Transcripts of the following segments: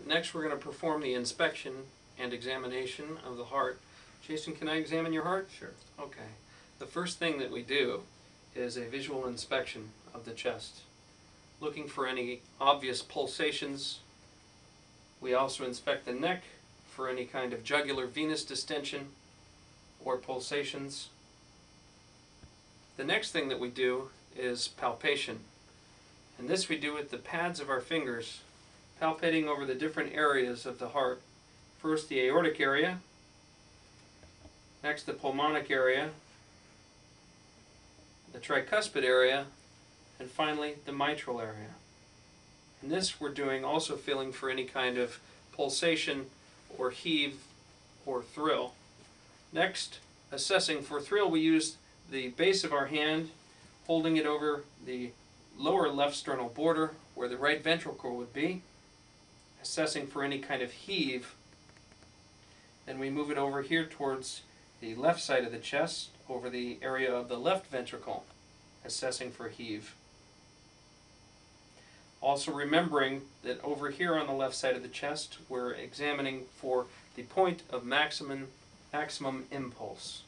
Next, we're going to perform the inspection and examination of the heart. Jason, can I examine your heart? Sure. Okay. The first thing that we do is a visual inspection of the chest, looking for any obvious pulsations. We also inspect the neck for any kind of jugular venous distension or pulsations. The next thing that we do is palpation. And this we do with the pads of our fingers, palpating over the different areas of the heart. First the aortic area, next the pulmonic area, the tricuspid area, and finally the mitral area. In this we're doing also feeling for any kind of pulsation or heave or thrill. Next, assessing for thrill, we use the base of our hand, holding it over the lower left sternal border where the right ventricle would be, assessing for any kind of heave. Then we move it over here towards the left side of the chest, over the area of the left ventricle, assessing for heave. Also remembering that over here on the left side of the chest, we're examining for the point of maximum impulse.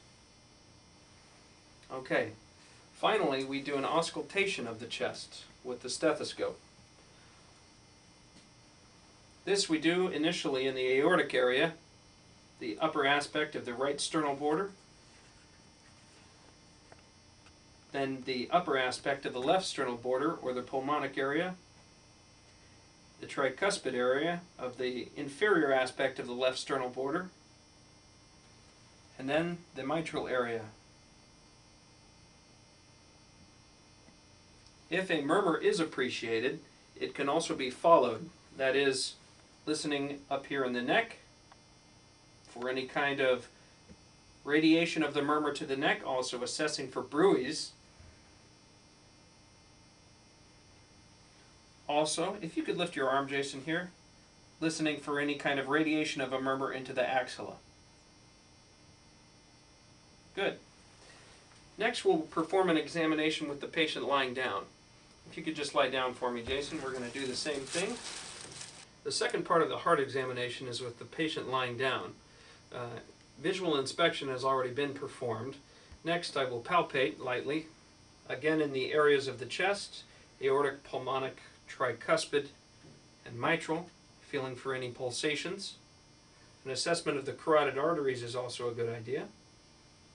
Okay, finally we do an auscultation of the chest with the stethoscope. This we do initially in the aortic area, the upper aspect of the right sternal border, then the upper aspect of the left sternal border or the pulmonic area, the tricuspid area of the inferior aspect of the left sternal border, and then the mitral area. If a murmur is appreciated, it can also be followed. That is, listening up here in the neck for any kind of radiation of the murmur to the neck, also assessing for bruits. Also, if you could lift your arm, Jason, here, listening for any kind of radiation of a murmur into the axilla. Good. Next, we'll perform an examination with the patient lying down. If you could just lie down for me, Jason, we're going to do the same thing. The second part of the heart examination is with the patient lying down. Visual inspection has already been performed. Next, I will palpate lightly, again in the areas of the chest, aortic, pulmonic, tricuspid, and mitral, feeling for any pulsations. An assessment of the carotid arteries is also a good idea.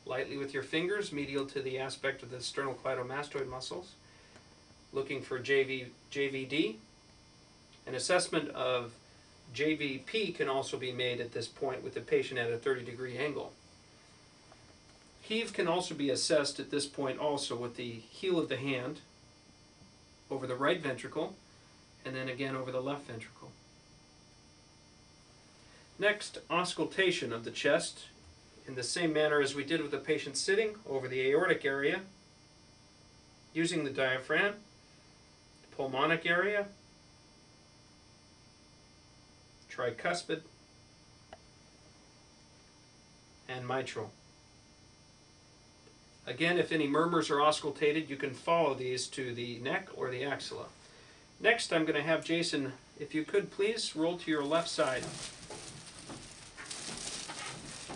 Lightly with your fingers, medial to the aspect of the sternocleidomastoid muscles, looking for JVD. An assessment of JVP can also be made at this point with the patient at a 30-degree angle. Heave can also be assessed at this point also with the heel of the hand over the right ventricle and then again over the left ventricle. Next, auscultation of the chest in the same manner as we did with the patient sitting over the aortic area, using the diaphragm, the pulmonic area, tricuspid, and mitral. Again, if any murmurs are auscultated, you can follow these to the neck or the axilla. Next, I'm going to have Jason, if you could please roll to your left side.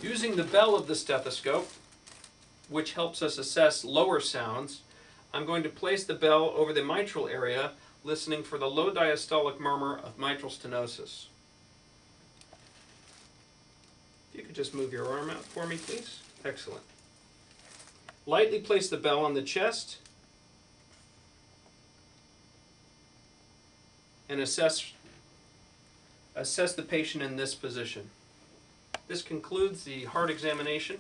Using the bell of the stethoscope, which helps us assess lower sounds, I'm going to place the bell over the mitral area, listening for the low diastolic murmur of mitral stenosis. If you could just move your arm out for me, please. Excellent. Lightly place the bell on the chest and assess the patient in this position. This concludes the heart examination.